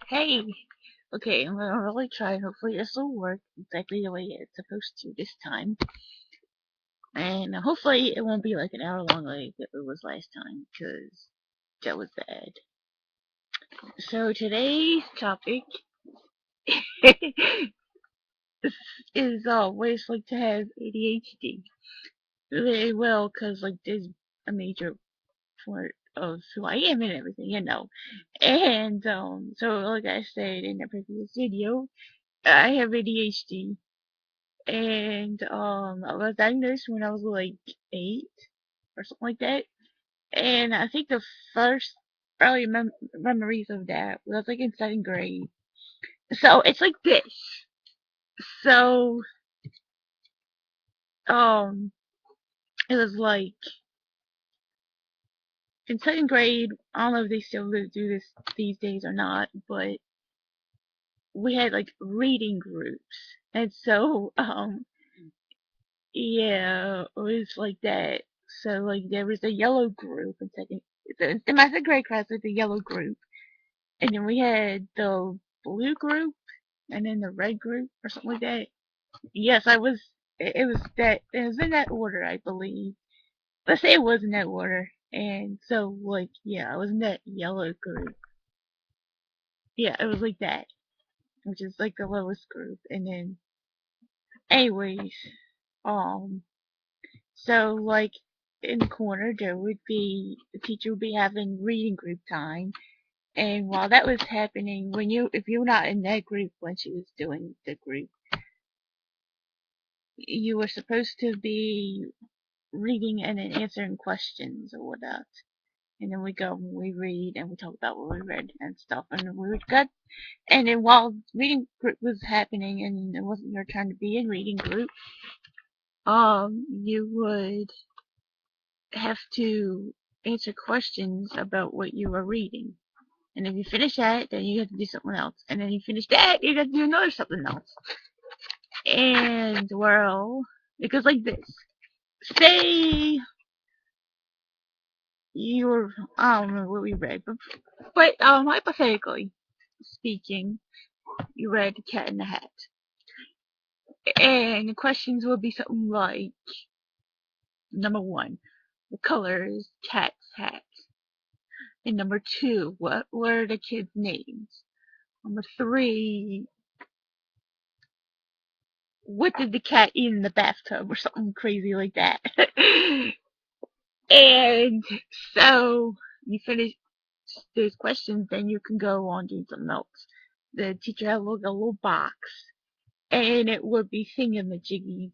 Hey, okay, I'm gonna really try. Hopefully, this will work exactly the way it's supposed to this time. And hopefully, it won't be like an hour long like it was last time, because that was bad. So, today's topic is what it's like to have ADHD. Very well, because, like, there's a major part of who I am and everything. And, so, like I said in the previous video, I have ADHD. And I was diagnosed when I was like 8 or something like that. And I think the first early memories of that was like in 7th grade. So it's like this. So um it was like in 2nd grade. I don't know if they still do this these days or not, but we had like reading groups, and so yeah, it was like that. So like there was a yellow group in second. In my 2nd grade class, was the yellow group, and then we had the blue group, and then the red group or something like that. Yes, I was. It was that. It was in that order, I believe. Let's say it was in that order. And so like yeah, I was in that yellow group. Yeah, it was like that, which is like the lowest group. And then anyways, um, so like in the corner there would be the teacher would be having reading group time. And while that was happening, if you're not in that group when she was doing the group, you were supposed to be reading and then answering questions or whatnot. And then we go and we read and we talk about what we read and stuff. And we would get, and then while reading group was happening and it wasn't your turn to be in reading group, you would have to answer questions about what you were reading. And if you finish that, then you have to do something else. And then you finish that, you have to do another something else. And well, it goes like this. Say you were, I don't remember what we read, but hypothetically speaking, you read Cat in the Hat. And the questions will be something like, number one, what color is Cat's hat? And number two, what were the kids' names? Number three, what did the cat eat in the bathtub or something crazy like that? And so you finish those questions, then you can go on doing something else. The teacher had a little box, and it would be thingamajiggies.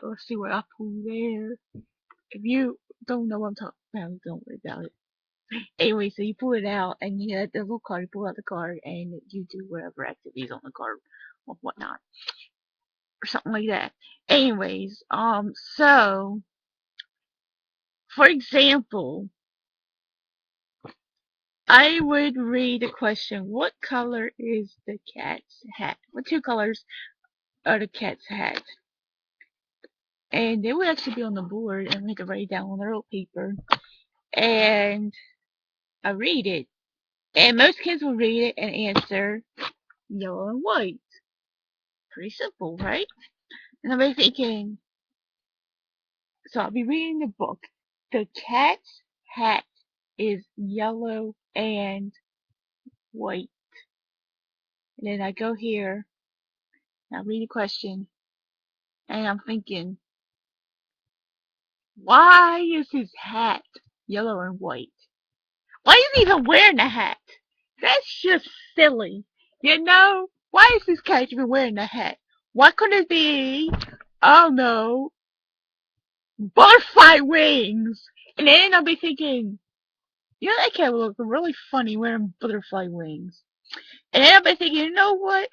Let's see what I pull there. If you don't know what I'm talking about, don't worry about it. Anyway, so you pull it out, and you have the little card. You pull out the card, and you do whatever activities on the card or whatnot, or something like that. Anyways, so for example, I would read the question, what color is the cat's hat? What two colors are the cat's hat? And they would actually be on the board, and we could write it down on the little paper. And I read it. And most kids will read it and answer yellow and white. Pretty simple, right? And I'll be thinking, so I'll be reading the book. The cat's hat is yellow and white. And then I go here, and I read the question, and I'm thinking, why is his hat yellow and white? Why is he even wearing a hat? That's just silly. Why is this cat even wearing a hat? Why couldn't it be, I don't know, butterfly wings? And then I'll be thinking, that cat would look really funny wearing butterfly wings. And then I'll be thinking, you know what?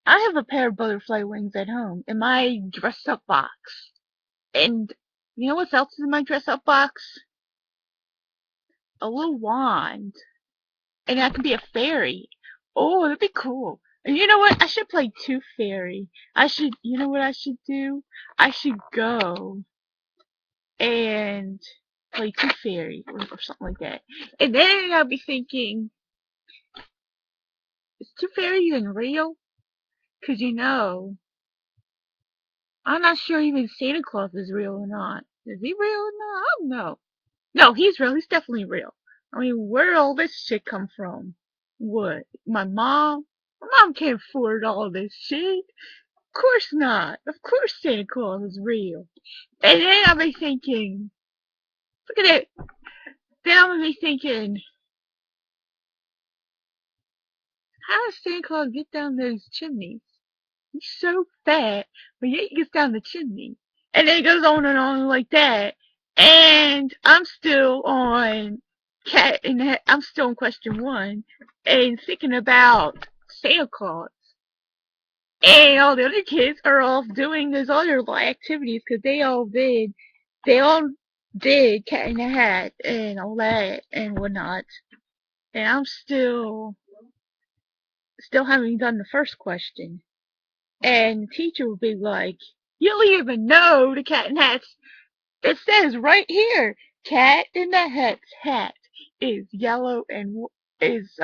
I have a pair of butterfly wings at home in my dress up box. And you know what else is in my dress up box? A little wand. And I could be a fairy. Oh, that'd be cool. And you know what? I should play Tooth Fairy. You know what I should do? I should go and like Tooth Fairy or something like that. And then I'll be thinking, is Tooth Fairy even real? Because I'm not sure even Santa Claus is real or not. Is he real or not? I don't know. No, he's real. He's definitely real. I mean, where did all this shit come from? What? My mom? My mom can't afford all this shit. Of course not. Of course Santa Claus is real. And then I'll be thinking, look at it. Then I'm gonna be thinking, how does Santa Claus get down those chimneys? He's so fat, but yet he gets down the chimney. And then it goes on and on like that. And I'm still on I'm still on question one and thinking about Santa Claus. And all the other kids are off doing those other activities because they all did Cat in the Hat and all that and whatnot. And I'm still haven't done the first question. And the teacher would be like, you don't even know the Cat in the Hat's, it says right here, Cat in the Hat's hat is yellow and is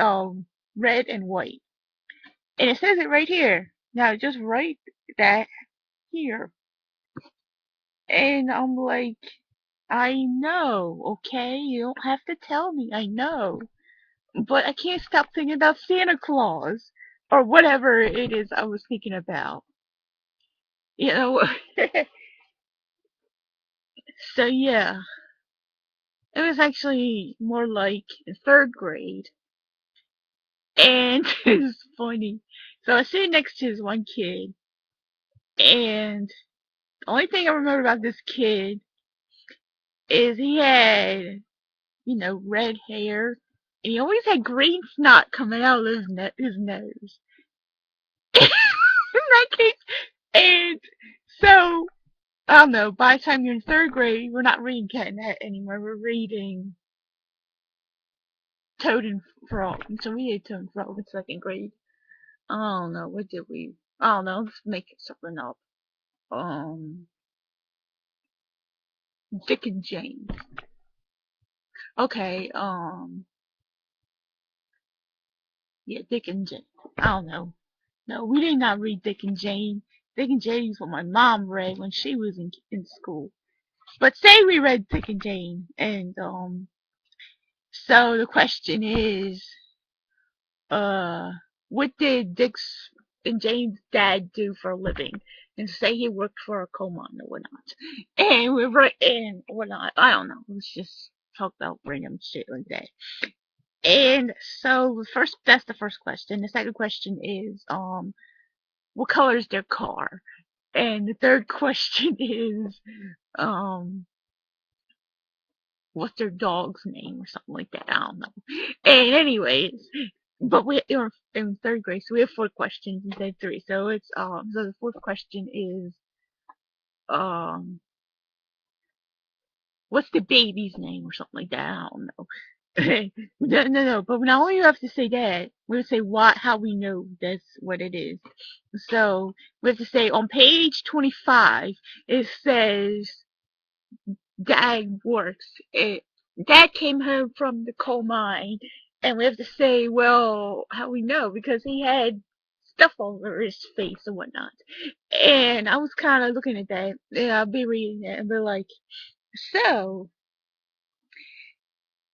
red and white. And it says it right here. Now just write that here. And I'm like, I know, okay? You don't have to tell me, I know. But I can't stop thinking about Santa Claus. Or whatever it is I was thinking about. You know? So yeah. It was actually more like in third grade. And it's funny. So I was sitting next to this one kid. And the only thing I remember about this kid is he had red hair. And he always had green snot coming out of his nose. In that case, and so, I don't know, by the time you're in third grade, we're not reading Cat in the Hat anymore. We're reading Toad and Frog. And so we had Toad and Frog in second grade. I don't know, what did we? I don't know, let's make something up. Um, Dick and Jane. Okay, yeah, Dick and Jane. I don't know. No, we did not read Dick and Jane. Dick and Jane is what my mom read when she was in school. But say we read Dick and Jane, and so the question is, uh, what did Dick's and Jane's dad do for a living? And say he worked for a coal mine or whatnot, and we were and whatnot. I don't know. Let's just talk about random shit like that. And so that's the first question. The second question is, what color is their car? And the third question is, um, what's their dog's name or something like that. I don't know. And anyways, but we are in third grade, so we have four questions instead of three. So it's so the fourth question is um what's the baby's name or something like that. I don't know. No. But not only you have to say that, we have to say how we know that's what it is. So we have to say on page 25, it says Dad works. Dad came home from the coal mine, and we have to say, well, how we know? Because he had stuff all over his face and whatnot. And I was kind of looking at that, and I'll be reading it, and be like, so,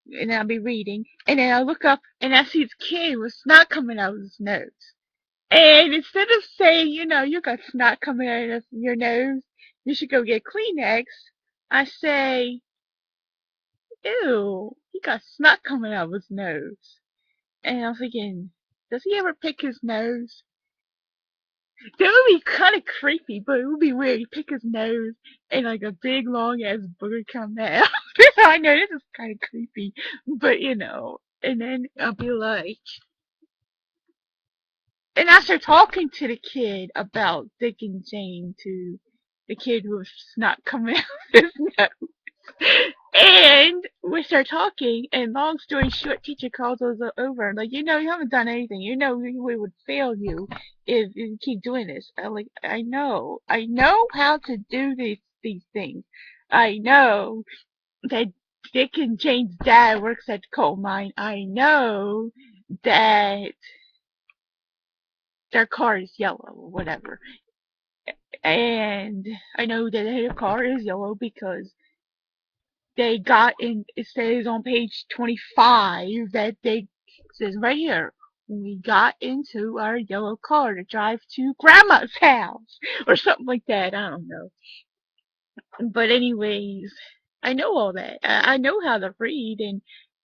and I'll be reading, and then I'll look up, and I see his kid with snot coming out of his nose. And instead of saying, you got snot coming out of your nose, you should go get Kleenex, I say, ew, he got snot coming out of his nose. And I was thinking, does he ever pick his nose? That would be kind of creepy, but it would be weird. He pick his nose and like a big long ass booger come out. I know this is kind of creepy, but and then I'll be like, and I start talking to the kid about Dick and Jane to the kid with snot coming out of his nose. And we start talking, and long story short, teacher calls us over, like, you haven't done anything. We would fail you if you keep doing this. I'm like, I know how to do these things. I know that Dick and Jane's dad works at the coal mine, I know that their car is yellow or whatever. And I know that their car is yellow because they got in, it says on page 25 that it says right here, we got into our yellow car to drive to grandma's house or something like that. I don't know. But anyways, I know all that. I know how to read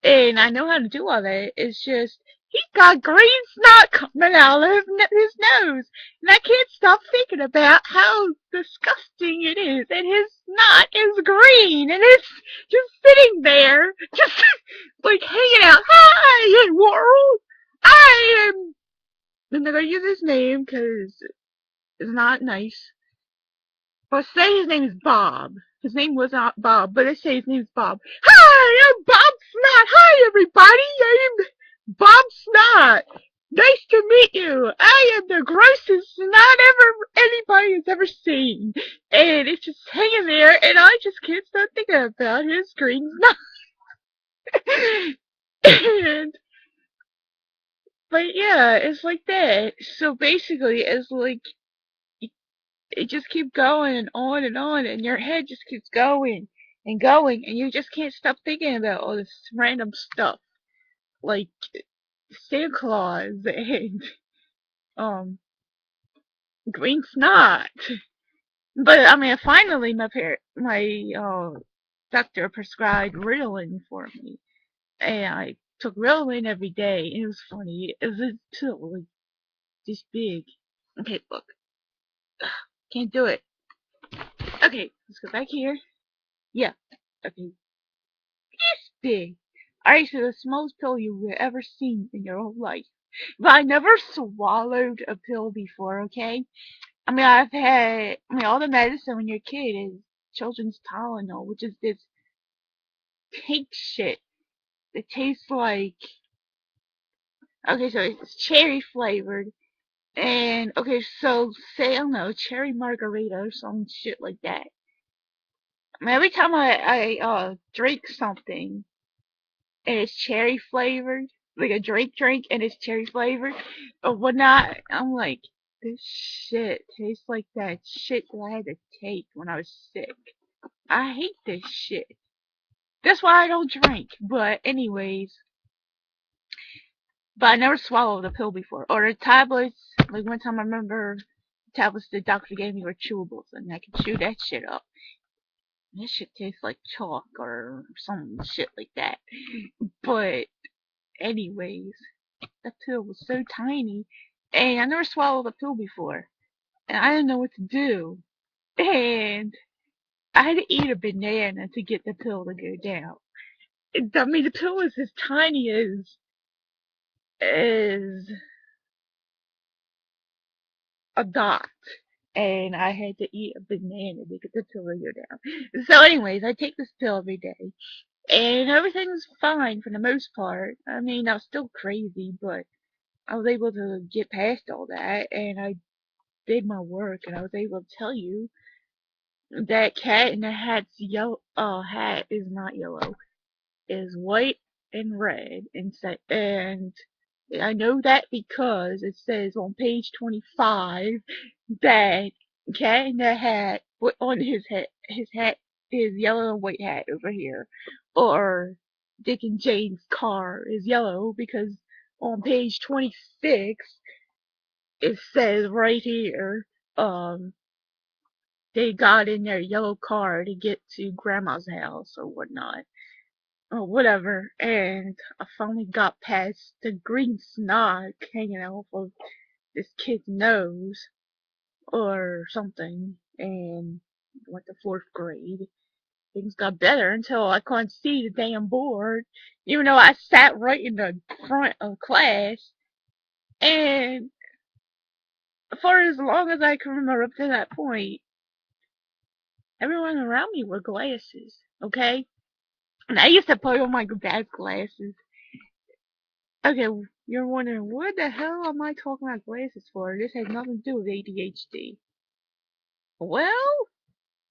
and I know how to do all that. It's just he's got green snot coming out of his nose, and I can't stop thinking about how disgusting it is. And his snot is green, and it's just sitting there, just like hanging out. Hi, world. I am. I'm not gonna use his name because it's not nice. Well, say his name is Bob. His name was not Bob, but let's say his name is Bob. Hi, I'm Bob Snot. Hi, everybody. I am Bob Snot. Nice to meet you. I am the grossest snot anybody has ever seen. And it's just hanging there, and I just can't stop thinking about his green snot. and, but yeah, it's like that. So basically, it's like it just keeps going and on, and your head just keeps going and going, and you just can't stop thinking about all this random stuff like Santa Claus and um green snot. But I mean, finally, my doctor prescribed Ritalin for me, and I took Ritalin every day, and it was funny. It was a pill like this big. Okay, look, can't do it. Okay, let's go back here. Yeah. Okay, this big. Alright, so the smallest pill you've ever seen in your whole life. But I never swallowed a pill before, okay? I mean, all the medicine when you're a kid is children's Tylenol, which is this pink shit that tastes like, okay, so it's cherry flavored. And, okay, so say, I don't know, cherry margarita or some shit like that. I mean, every time I drink something, and it's cherry flavored, like a drink, and it's cherry flavored or whatnot. I'm like, this shit tastes like that shit that I had to take when I was sick. I hate this shit. That's why I don't drink. But anyways, but I never swallowed a pill before. Or the tablets, like one time I remember tablets the doctor gave me were chewables, and I could chew that shit up. This shit tastes like chalk or some shit like that. But anyways, that pill was so tiny, and I never swallowed a pill before, and I didn't know what to do, and I had to eat a banana to get the pill to go down. I mean, the pill was as tiny as a dot, and I had to eat a banana to get the pill to go down. So, anyways, I take this pill every day, and everything's fine for the most part. I mean, I was still crazy, but I was able to get past all that, and I did my work, and I was able to tell you that cat in the hat's yellow hat is not yellow, is white and red, and I know that because it says on page 25 that cat in the hat on his hat is yellow and white hat over here, or Dick and Jane's car is yellow because on page 26 it says right here they got in their yellow car to get to grandma's house or whatnot. Or whatever. And I finally got past the green snot hanging out of this kid's nose or something. And went to fourth grade. Things got better until I couldn't see the damn board. Even though I sat right in the front of class. And for as long as I can remember up to that point, everyone around me wore glasses. Okay? And I used to put on my dad's glasses. Okay, you're wondering, what the hell am I talking about glasses for? This has nothing to do with ADHD. Well,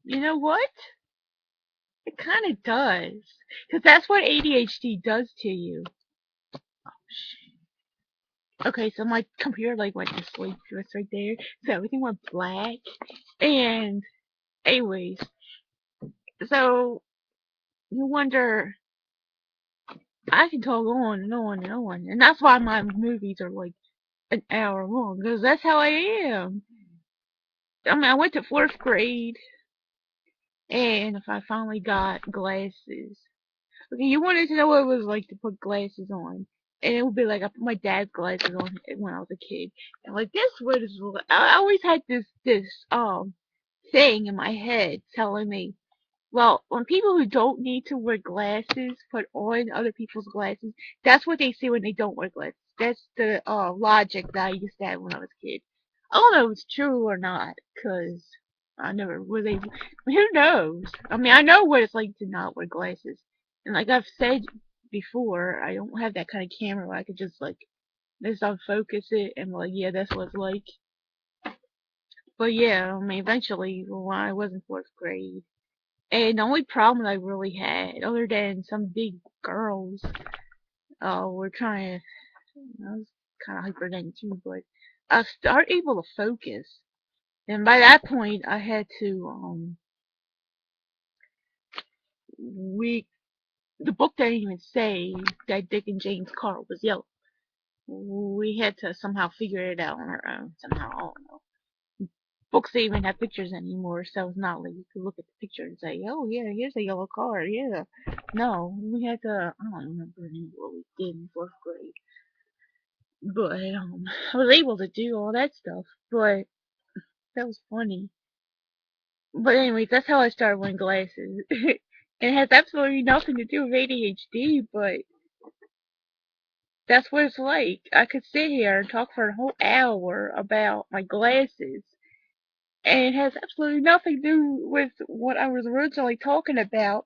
you know what? It kind of does. Because that's what ADHD does to you. Okay, so my computer like went to sleep just right there. So everything went black. And anyways, so you wonder, I can talk on and on and on. And that's why my movies are like an hour long. Because that's how I am. I mean, I went to 4th grade. And if I finally got glasses. Okay, you wanted to know what it was like to put glasses on. And it would be like I put my dad's glasses on when I was a kid. And like this was I always had this thing in my head telling me, well, when people who don't need to wear glasses put on other people's glasses, that's what they see when they don't wear glasses. That's the logic that I used to have when I was a kid. I don't know if it's true or not, because I never was able. Who knows? I mean, I know what it's like to not wear glasses. And like I've said before, I don't have that kind of camera where I could just like just unfocus it and like, yeah, that's what it's like. But yeah, I mean, eventually, when I was in 4th grade, and the only problem I really had, other than some big girls, were trying to, I was kind of hyper then too, but I started able to focus. And by that point, I had to, we, the book didn't even say that Dick and Jane's car was yellow. We had to somehow figure it out on our own, somehow, I don't know. Books don't even have pictures anymore, so it's not like you could look at the picture and say, oh yeah, here's a yellow car, yeah. No, we had to, I don't remember anymore what we did in 4th grade. But, I was able to do all that stuff, but that was funny. But anyways, that's how I started wearing glasses. It has absolutely nothing to do with ADHD, but that's what it's like. I could sit here and talk for a whole hour about my glasses, and it has absolutely nothing to do with what I was originally talking about.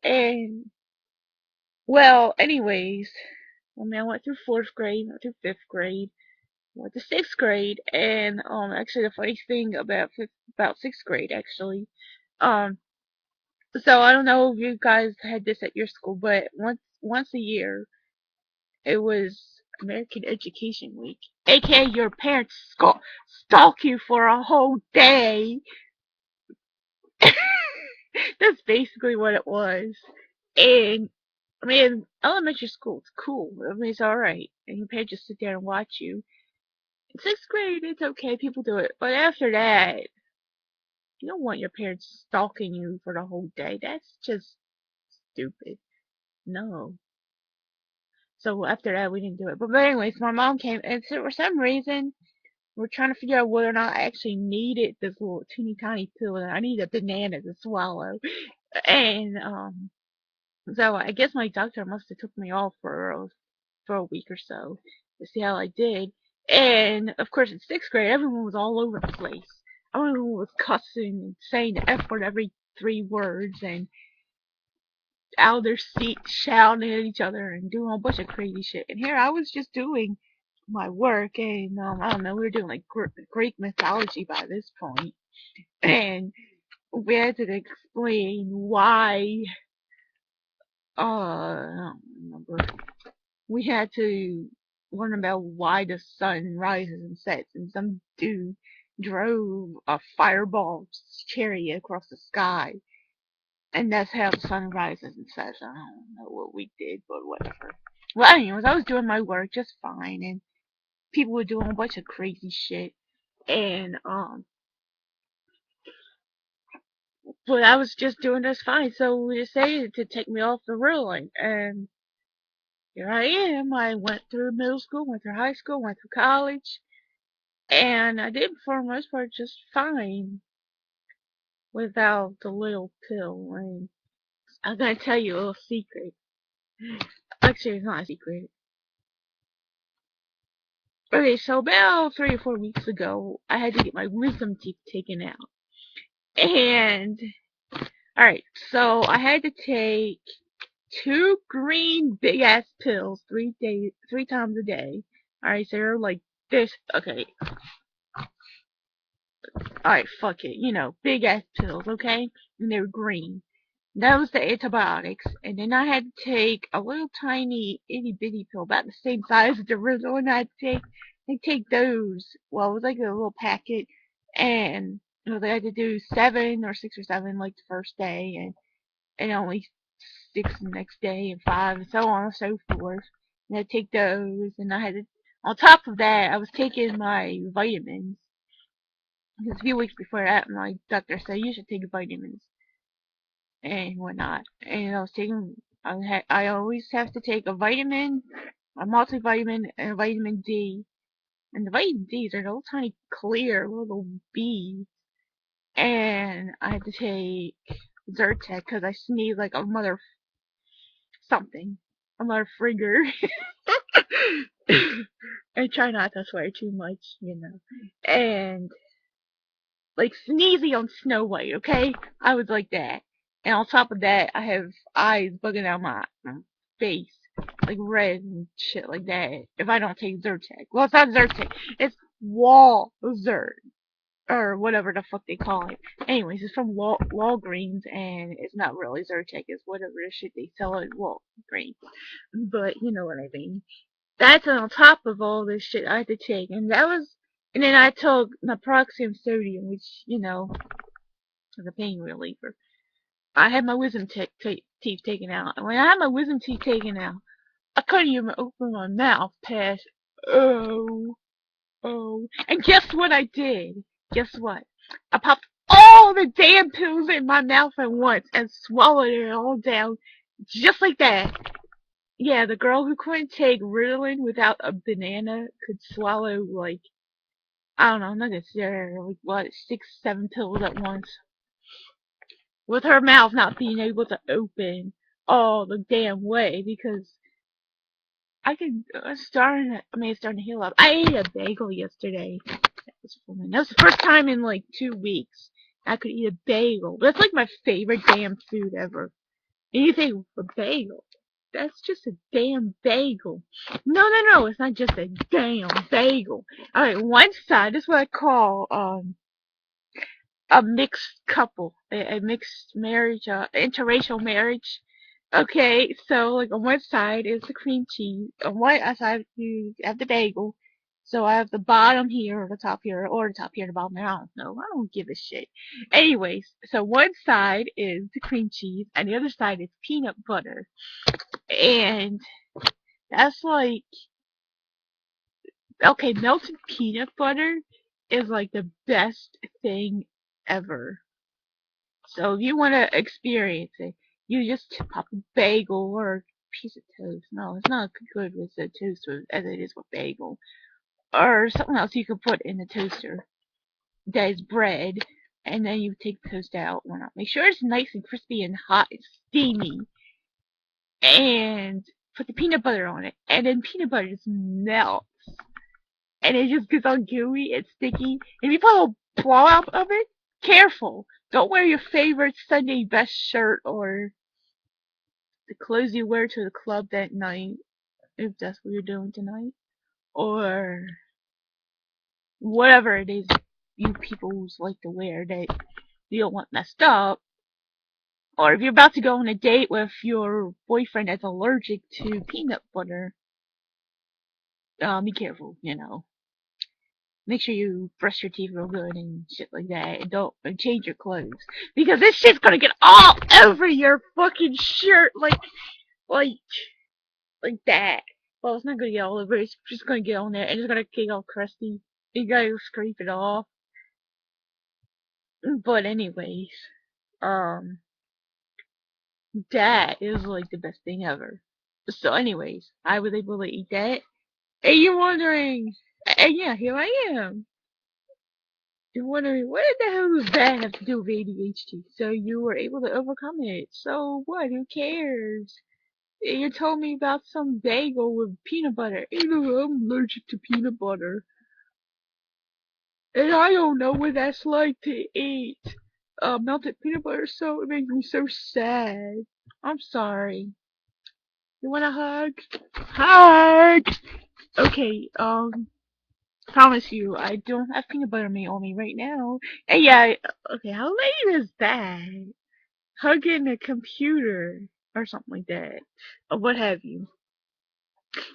And, well, anyways, I mean, I went through 4th grade, went through 5th grade, went to 6th grade, and, actually the funny thing about 6th grade, actually, um, so I don't know if you guys had this at your school, but once a year, it was American Education Week, aka your parents stalk you for a whole day. That's basically what it was. And I mean, elementary school, it's cool. I mean, it's alright. And your parents just sit there and watch you. In 6th grade, it's okay. People do it. But after that, you don't want your parents stalking you for the whole day. That's just stupid. No. So after that, we didn't do it. But anyways, my mom came, and so for some reason, we're trying to figure out whether or not I actually needed this little teeny tiny pill, and I need a banana to swallow. And so I guess my doctor must have took me off for a week or so to see how I did. And of course, in 6th grade, everyone was all over the place. Everyone was cussing and saying the F word every 3 words and out of their seats shouting at each other and doing a bunch of crazy shit. And here I was just doing my work, and I don't know, we were doing like Greek mythology by this point, and we had to explain why. I don't remember. We had to learn about why the sun rises and sets, and some dude drove a fireball chariot across the sky, and that's how the sun rises and sets. I don't know what we did, but whatever. Well, anyways, I was doing my work just fine, and people were doing a bunch of crazy shit, and but I was just doing just fine. So we decided to take me off the ruling, and here I am. I went through middle school, went through high school, went through college, and I did for the most part just fine without the little pill. And I'm gonna tell you a little secret. Actually, it's not a secret. Okay, so about 3 or 4 weeks ago, I had to get my wisdom teeth taken out. And, alright, so I had to take 2 green big ass pills 3 times a day. Alright, so they're like this. Okay, alright, fuck it. You know, big ass pills, okay? And they were green. That was the antibiotics, and then I had to take a little tiny itty bitty pill about the same size as the original one I had to take. I take those. Well, it was like a little packet, and I had to do 7 or 6 or 7 like the first day, and only 6 the next day, and 5, and so on and so forth. And I'd take those, and I had to. On top of that, I was taking my vitamins. Because a few weeks before that, my doctor said you should take vitamins and whatnot. And I was taking, I always have to take a vitamin, a multivitamin, and a vitamin D. And the vitamin D's are little tiny clear little beads. And I had to take Zyrtec because I sneeze like a mother something, a mother frigger. I try not to swear too much. And like sneezy on Snow White, okay? I was like that. And on top of that, I have eyes bugging out my face, like red and shit like that. If I don't take Zyrtec, well, it's not Zyrtec, it's Wall Zert or whatever the fuck they call it. Anyways, it's from Walgreens, and it's not really Zyrtec. It's whatever the shit they sell at Walgreens. But you know what I mean. That's on top of all this shit I had to take, and then I took naproxen sodium, which is a pain reliever. I had my wisdom teeth taken out, and when I had my wisdom teeth taken out, I couldn't even open my mouth past oh, oh. And guess what I did? Guess what? I popped all the damn pills in my mouth at once and swallowed it all down, just like that. Yeah, the girl who couldn't take Ritalin without a banana could swallow like I don't know, I'm not gonna say like what 6, 7 pills at once, with her mouth not being able to open all the damn way because I could. It's starting to heal up. I ate a bagel yesterday. That was the first time in like 2 weeks I could eat a bagel. That's like my favorite damn food ever. And you think a bagel? That's just a damn bagel. No, no, no, it's not just a damn bagel. Alright, one side is what I call a mixed couple, a mixed marriage, interracial marriage. Okay, so like on one side is the cream cheese, on one side you have the bagel. So I have the bottom here, or the top here, or the top here, the bottom. I don't know. I don't give a shit. Anyways, so one side is the cream cheese, and the other side is peanut butter. And that's like, okay, melted peanut butter is like the best thing ever. So if you want to experience it, you just pop a bagel or a piece of toast. No, it's not good with the toaster as it is with bagel. Or something else you can put in the toaster that is bread. And then you take the toast out. Make sure it's nice and crispy and hot and steamy. And put the peanut butter on it. And then peanut butter just melts. And it just gets all gooey and sticky. And if you put a little blowout of it, careful. Don't wear your favorite Sunday best shirt or the clothes you wear to the club that night, if that's what you're doing tonight. Or whatever it is you people like to wear that you don't want messed up. Or if you're about to go on a date with your boyfriend that's allergic to peanut butter, be careful. Make sure you brush your teeth real good and shit like that, and don't change your clothes because this shit's gonna get all over your fucking shirt, like, like that. Well, it's not gonna get all over. It's just gonna get on there, and it's gonna get all crusty. You gotta scrape it off. But anyways, um, that is like the best thing ever. So, anyways, I was able to eat that. And you're wondering, and yeah, here I am. You're wondering, what the hell does that have to do with ADHD? So you were able to overcome it. So what? Who cares? You told me about some bagel with peanut butter. I'm allergic to peanut butter. And I don't know what that's like to eat. Melted peanut butter, so it makes me so sad. I'm sorry. You want a hug? Hug! Okay, promise you, I don't have peanut butter on me right now. And yeah, okay, how late is that? hugging a computer or something like that, or what have you.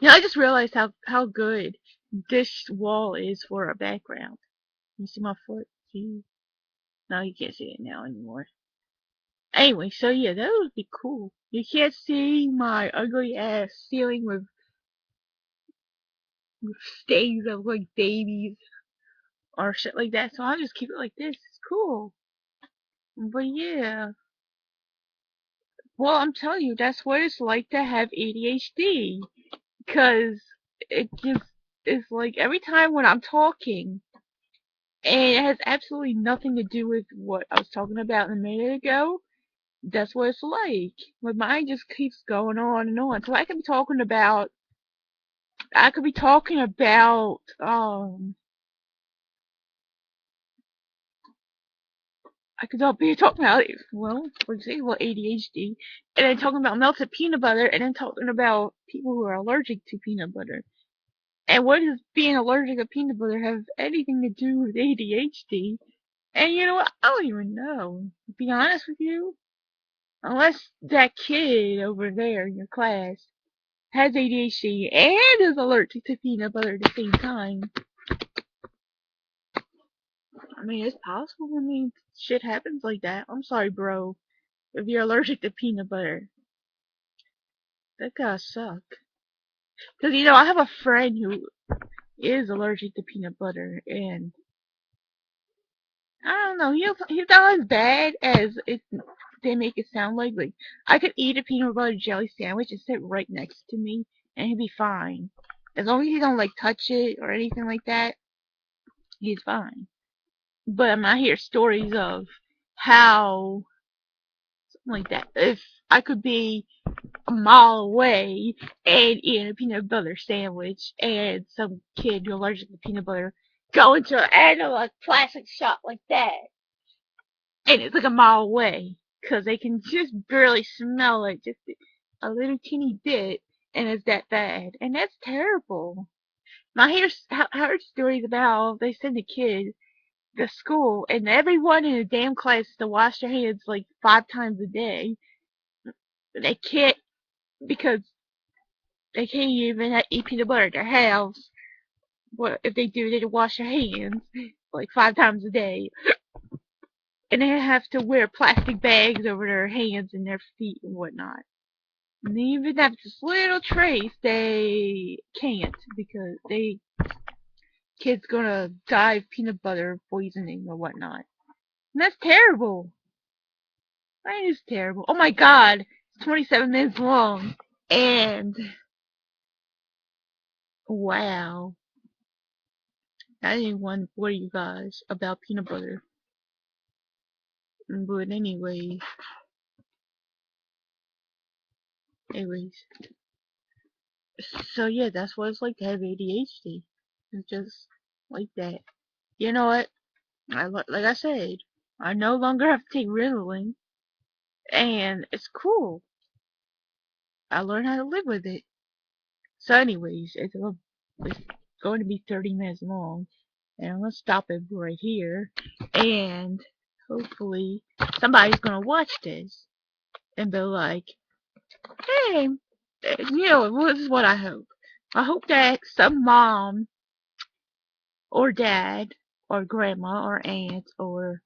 You know, I just realized how good this wall is for a background. You see my foot? See? No, you can't see it now anymore. Anyway, so yeah, that would be cool. You can't see my ugly ass ceiling with stains of like babies or shit like that. So I'll just keep it like this. It's cool. But yeah. Well, I'm telling you, that's what it's like to have ADHD. Because it just is like every time when I'm talking, and it has absolutely nothing to do with what I was talking about a minute ago, that's what it's like. My mind just keeps going on and on. So I could be talking about, I could be talking about, well, for example, ADHD, and then talking about melted peanut butter, and then talking about people who are allergic to peanut butter. And what does being allergic to peanut butter have anything to do with ADHD? And you know what? I don't even know. To be honest with you, unless that kid over there in your class has ADHD and is allergic to peanut butter at the same time. I mean, it's possible. I mean, shit happens like that. I'm sorry, bro. If you're allergic to peanut butter, that gotta suck. Cause you know, I have a friend who is allergic to peanut butter, and I don't know. He's not as bad as they make it sound like. Like I could eat a peanut butter jelly sandwich and sit right next to me, and he'd be fine. As long as he don't like touch it or anything like that, he's fine. But I hear stories of how something like that. If I could be a mile away and eat a peanut butter sandwich, and some kid who's allergic to peanut butter go into an like plastic shop like that, and it's like a mile away, because they can just barely smell it, just a little teeny bit, and it's that bad, and that's terrible. Now I heard stories about they send a kid to school, and everyone in the damn class has to wash their hands like 5 times a day. They can't because they can't even eat peanut butter at their house. What if they do? They have to wash their hands like 5 times a day, and they have to wear plastic bags over their hands and their feet and whatnot. And they even have this little trace they can't because they kids gonna die of peanut butter poisoning or whatnot. And that's terrible. That is terrible. Oh my god, it's 27 minutes long. And wow, I didn't want to bore you guys about peanut butter. But anyways, so yeah, that's what it's like to have ADHD. It's just like that. You know what? Like I said, I no longer have to take Ritalin, and it's cool. I learned how to live with it. So, anyways, it's going to be 30 minutes long, and I'm gonna stop it right here, and hopefully somebody's gonna watch this and be like, hey, you know, this is what I hope. I hope that some mom or dad or grandma or aunt or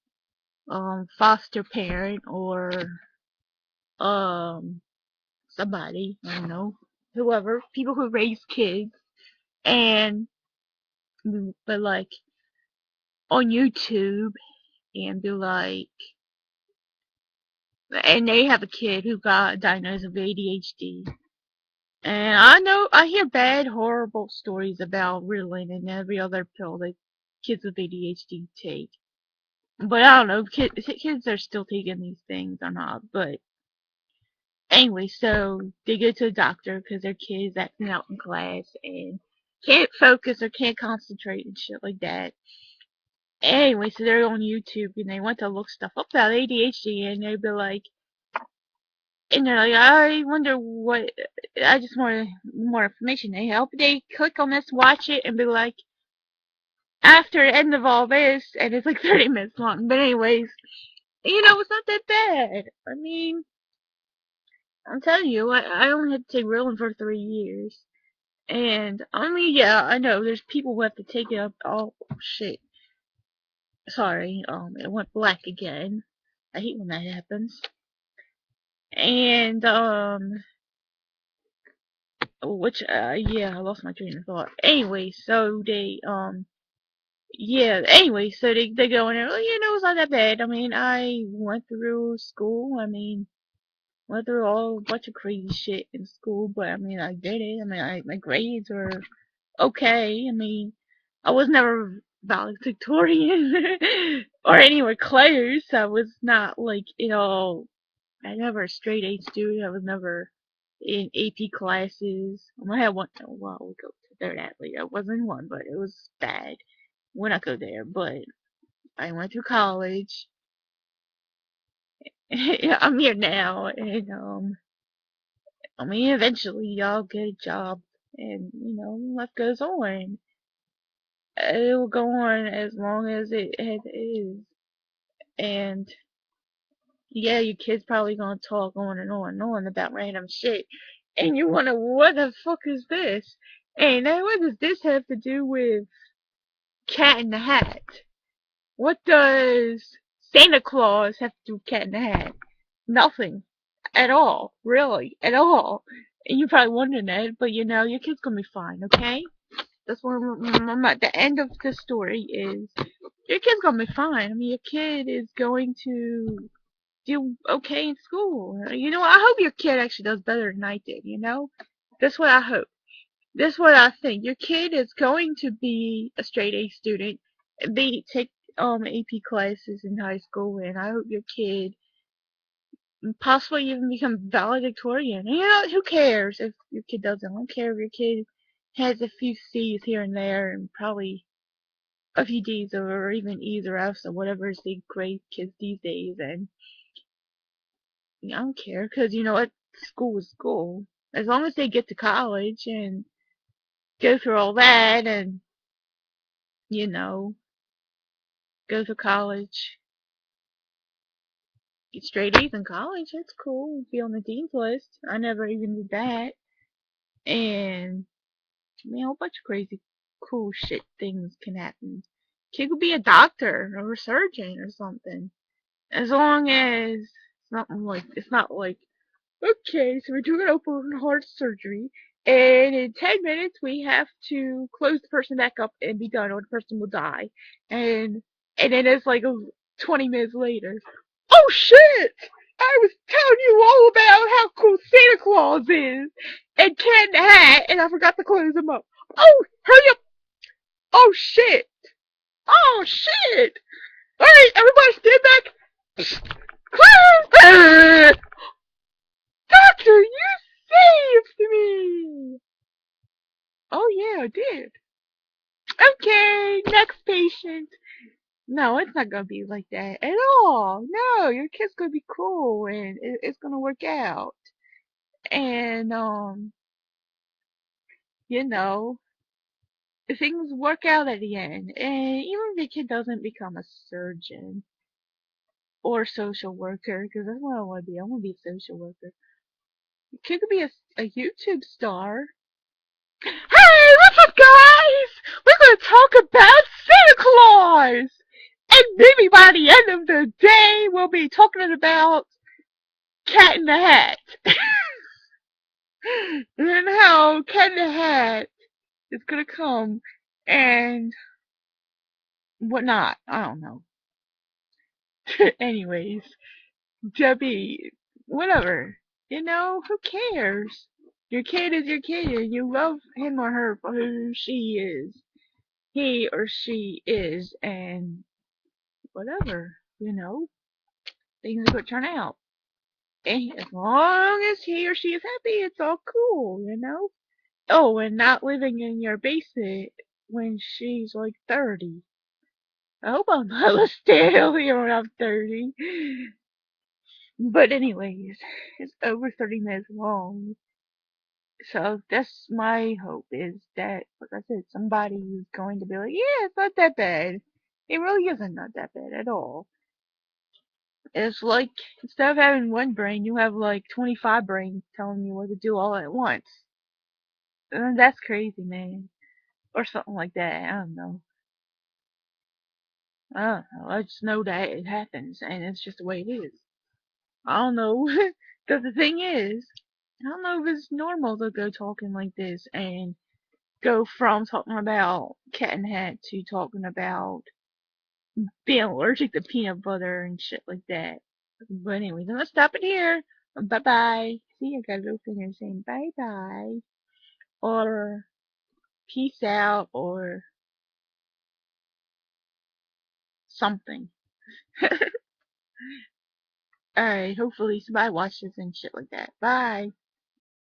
foster parent or um somebody, I don't know, whoever, people who raise kids and but like on YouTube and be like, and they have a kid who got diagnosed with ADHD. And I know I hear bad, horrible stories about Ritalin and every other pill that kids with ADHD take. But I don't know, kids are still taking these things or not. But anyway, so they go to the doctor because their kid's acting out in class and can't focus or can't concentrate and shit like that. Anyway, so they're on YouTube and they want to look stuff up about ADHD and they'd be like, and they're like, I wonder what, I just want more information. They help, they click on this, watch it, and be like, after the end of all this, and it's like 30 minutes long, but anyways, It's not that bad. I mean, I'm telling you, I only had to take Ritalin for 3 years. And, I mean, yeah, I know, there's people who have to take it up, oh, shit. Sorry, it went black again. I hate when that happens. And, yeah, I lost my train of thought. Anyway, so they go in there, well, it's not that bad. I mean, I went through school. I mean, went through all a bunch of crazy shit in school, but I mean, I did it. I mean, my grades were okay. I mean, I was never valedictorian or anywhere close. I was not like, I never a straight A student. I was never in AP classes. I had one. Well, we'll go to that later. I wasn't in one, but it was bad. We're not go there. But I went through college. I'm here now, and I mean, eventually y'all get a job, and life goes on. It will go on as long as it is, and yeah, your kid's probably gonna talk on and on and on about random shit, and you wonder what the fuck is this? And now what does this have to do with Cat in the Hat? What does Santa Claus have to do with Cat in the Hat? Nothing. At all. Really. At all. And you're probably wondering that, but your kid's gonna be fine, okay? That's what the end of the story is. Your kid's gonna be fine. I mean, your kid is going to do okay in school. I hope your kid actually does better than I did. That's what I hope. That's what I think. Your kid is going to be a straight A student, take AP classes in high school, and I hope your kid possibly even become valedictorian. And who cares if your kid doesn't? I don't care if your kid has a few C's here and there and probably a few D's or even E's or F's or whatever is the grade kids these days. And I don't care because you know what? School is school. As long as they get to college and go through all that and, you know, go to college, get straight A's in college, that's cool. Be on the dean's list. I never even did that. And I mean, a whole bunch of crazy, cool shit things can happen. Kid could be a doctor or a surgeon or something. As long as it's not like, okay, so we're doing open heart surgery, and in 10 minutes we have to close the person back up and be done, or the person will die. And then it's like 20 minutes later. Oh shit! I was telling you all about how cool Santa Claus is and Cat in the Hat, and I forgot to close them up. Oh, hurry up! Oh shit! Oh shit! Alright, everybody stand back! Close! Doctor, you saved me! Oh yeah, I did. Okay, next patient. No, it's not gonna be like that at all. No, your kid's gonna be cool and it's gonna work out. And you know, things work out at the end. And even if the kid doesn't become a surgeon or social worker, because that's what I want to be. I want to be a social worker. The kid could be a YouTube star. Hey, what's up, guys? We're gonna talk about Santa Claus, and maybe by the end of the day, we'll be talking about Cat in the Hat. And how Cat in the Hat is gonna come and whatnot. I don't know. Anyways, Debbie, whatever. Who cares? Your kid is your kid, and you love him or her for who she is. He or she is, and whatever. Things are gonna turn out. And as long as he or she is happy, it's all cool. Oh, and not living in your basement when she's like 30. I hope I'm not still here when I'm 30. But anyways, it's over 30 minutes long. So that's my hope is that, like I said, somebody is going to be like, yeah, it's not that bad. It really isn't not that bad at all. It's like instead of having one brain, you have like 25 brains telling you what to do all at once. And that's crazy, man. Or something like that. I don't know. I don't know. I just know that it happens, and it's just the way it is. I don't know. Because the thing is, I don't know if it's normal to go talking like this and go from talking about cat and hat to talking about being allergic to peanut butter and shit like that. But anyways, I'm gonna stop it here. Bye bye. See, I got a little finger saying bye bye. Or peace out or something. Alright, hopefully somebody watches and shit like that. Bye.